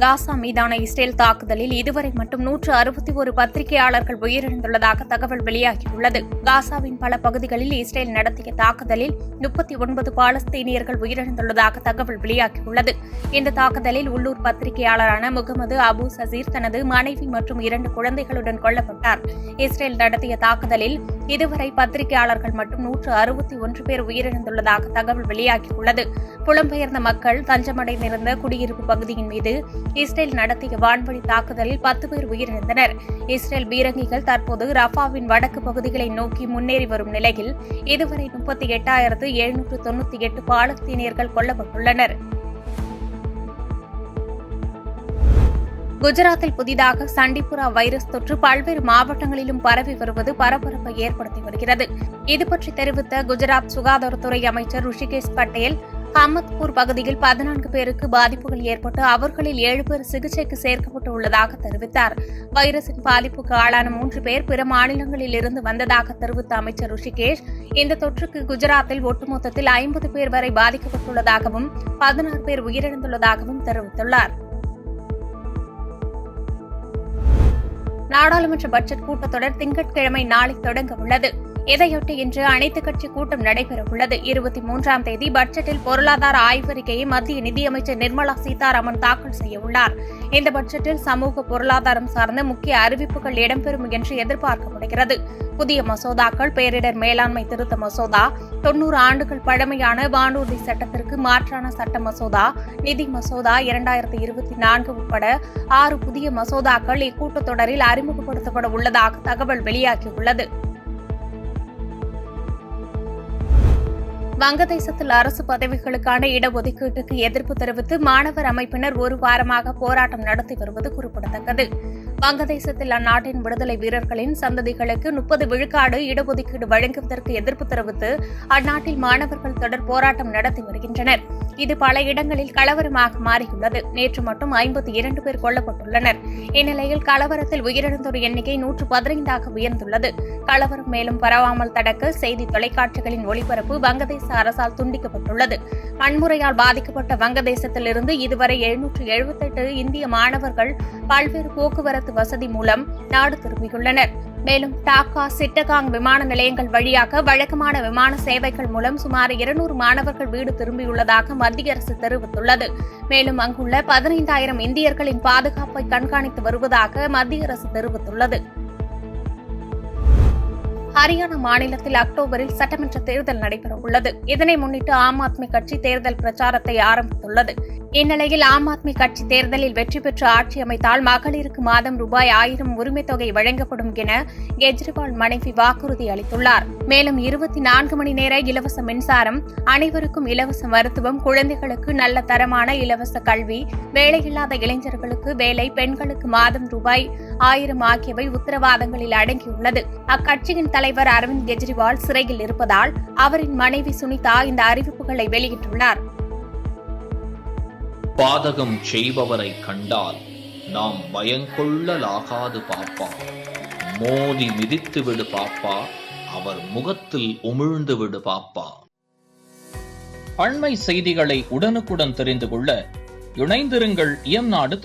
காசா மீதான இஸ்ரேல் தாக்குதலில் இதுவரை மட்டும் 161 பத்திரிகையாளர்கள் உயிரிழந்துள்ளதாக தகவல் வெளியாகியுள்ளது. காசாவின் பல பகுதிகளில் இஸ்ரேல் நடத்திய தாக்குதலில் 39 பாலஸ்தீனியர்கள் உயிரிழந்துள்ளதாக தகவல் வெளியாகியுள்ளது. இந்த தாக்குதலில் உள்ளூர் பத்திரிகையாளரான முகமது அபு சசீர் தனது மனைவி மற்றும் 2 குழந்தைகளுடன் கொல்லப்பட்டார். இஸ்ரேல் நடத்திய தாக்குதலில் இதுவரை பத்திரிகையாளர்கள் மட்டும் 161 பேர் உயிரிழந்துள்ளதாக தகவல் வெளியாகியுள்ளது. புலம்பெயர்ந்த மக்கள் தஞ்சமடைந்திருந்த குடியிருப்பு பகுதியின் மீது இஸ்ரேல் நடத்திய வான்வழி தாக்குதலில் 10 பேர் உயிரிழந்தனர். இஸ்ரேல் பீரங்கிகள் தற்போது ரஃபாவின் வடக்கு பகுதிகளை நோக்கி முன்னேறி வரும் நிலையில் இதுவரை 38,798 பாலஸ்தீனியர்கள் கொல்லப்பட்டுள்ளனர். குஜராத்தில் புதிதாக சண்டிபுரா வைரஸ் தொற்று பல்வேறு மாவட்டங்களிலும் பரவி வருவது பரபரப்பை ஏற்படுத்தி வருகிறது. இதுபற்றி தெரிவித்த குஜராத் சுகாதாரத்துறை அமைச்சர் ருஷிகேஷ் பட்டேல், அஹமத்பூர் பகுதியில் 14 பேருக்கு பாதிப்புகள் ஏற்பட்டு அவர்களில் 7 பேர் சிகிச்சைக்கு சேர்க்கப்பட்டு உள்ளதாக தெரிவித்தார். வைரஸின் பாதிப்புக்கு ஆளான 3 பேர் பிற மாநிலங்களில் இருந்து வந்ததாக தெரிவித்த அமைச்சர் ருஷிகேஷ், இந்த தொற்றுக்கு குஜராத்தில் ஒட்டுமொத்தத்தில் 50 பேர் வரை பாதிக்கப்பட்டுள்ளதாகவும் 16 பேர் உயிரிழந்துள்ளதாகவும் தெரிவித்துள்ளார். நாடாளுமன்ற பட்ஜெட் கூட்டத்தொடர் திங்கட்கிழமை நாளை தொடங்க உள்ளது. இதையொட்டி இன்று அனைத்துக் கட்சி கூட்டம் நடைபெறவுள்ளது. 23ஆம் தேதி பட்ஜெட்டில் பொருளாதார ஆய்வறிக்கையை மத்திய நிதியமைச்சர் நிர்மலா சீதாராமன் தாக்கல் செய்யவுள்ளார். இந்த பட்ஜெட்டில் சமூக பொருளாதாரம் சார்ந்த முக்கிய அறிவிப்புகள் இடம்பெறும் என்று எதிர்பார்க்கப்படுகிறது. புதிய மசோதாக்கள், பேரிடர் மேலாண்மை திருத்த மசோதா, 90 ஆண்டுகள் பழமையான வானூர்தி சட்டத்திற்கு மாற்றான சட்ட மசோதா, நிதி மசோதா 2024 உட்பட 6 புதிய மசோதாக்கள் இக்கூட்டத்தொடரில் அறிமுகப்படுத்தப்பட உள்ளதாக தகவல் வெளியாகியுள்ளது. வங்கதேசத்தில் அரசு பதவிகளுக்கான இடஒதுக்கீட்டுக்கு எதிர்ப்பு தெரிவித்து மாணவர் அமைப்பினர் 1 வாரமாக போராட்டம் நடத்தி வருவது குறிப்பிடத்தக்கது. வங்கதேசத்தில் அந்நாட்டின் விடுதலை வீரர்களின் சந்ததிகளுக்கு 30 விழுக்காடு இடஒதுக்கீடு வழங்குவதற்கு எதிர்ப்பு தெரிவித்து அந்நாட்டில் மாணவர்கள் தொடர் போராட்டம் நடத்தி வருகின்றனர். இது பல இடங்களில் கலவரமாக மாறியுள்ளது. நேற்று மட்டும் 52 பேர் கொல்லப்பட்டுள்ளனர். இந்நிலையில் கலவரத்தில் உயிரிழந்தோர் எண்ணிக்கை 115ஆக உயர்ந்துள்ளது. கலவரம் மேலும் பரவாமல் தடுக்க செய்தி தொலைக்காட்சிகளின் ஒளிபரப்பு வங்கதேச அரசால் துண்டிக்கப்பட்டுள்ளது. வன்முறையால் பாதிக்கப்பட்ட வங்கதேசத்திலிருந்து இதுவரை 778 இந்திய மாணவர்கள் பல்வேறு போக்குவரத்து வசதி மூலம் நாடு திரும்பியுள்ளனர். மேலும் டாக்கா, சிட்டகாங் விமான நிலையங்கள் வழியாக வழக்கமான விமான சேவைகள் மூலம் சுமார் 200 மாணவர்கள் வீடு திரும்பியுள்ளதாக மத்திய அரசு தெரிவித்துள்ளது. மேலும் அங்குள்ள 15,000 இந்தியர்களின் பாதுகாப்பை கண்காணித்து வருவதாக மத்திய அரசு தெரிவித்துள்ளது. ஹரியானா மாநிலத்தில் அக்டோபரில் சட்டமன்ற தேர்தல் நடைபெறவுள்ளது. இதனை முன்னிட்டு ஆம் ஆத்மி கட்சி தேர்தல் பிரச்சாரத்தை ஆரம்பித்துள்ளது. இந்நிலையில் ஆம் ஆத்மி கட்சி தேர்தலில் வெற்றி பெற்று ஆட்சி அமைத்தால் மகளிருக்கு மாதம் ரூபாய் 1000 உரிமைத் தொகை வழங்கப்படும் என கெஜ்ரிவால் மனைவி வாக்குறுதி அளித்துள்ளார். மேலும் 24 மணி நேர இலவச மின்சாரம், அனைவருக்கும் இலவச மருத்துவம், குழந்தைகளுக்கு நல்ல தரமான இலவச கல்வி, வேலையில்லாத இளைஞர்களுக்கு வேலை, பெண்களுக்கு மாதம் ரூபாய் 1000 ஆகியவை உத்தரவாதங்களில் அடங்கியுள்ளது. அக்கட்சியின் தலைவர் அரவிந்த் கெஜ்ரிவால் சிறையில் இருப்பதால் அவரின் மனைவி சுனிதா இந்த அறிவிப்புகளை வெளியிட்டுள்ளார். பாதகம் செய்பவரை கண்டால் நாம் பயங்கொள்ளலாகாது பாப்பா, மோதி மிதித்து விடு பாப்பா, அவர் முகத்தில் உமிழ்ந்து விடு பாப்பா. அண்மை செய்திகளை உடனுக்குடன் தெரிந்து கொள்ள இணைந்திருங்கள் இயம்நாடு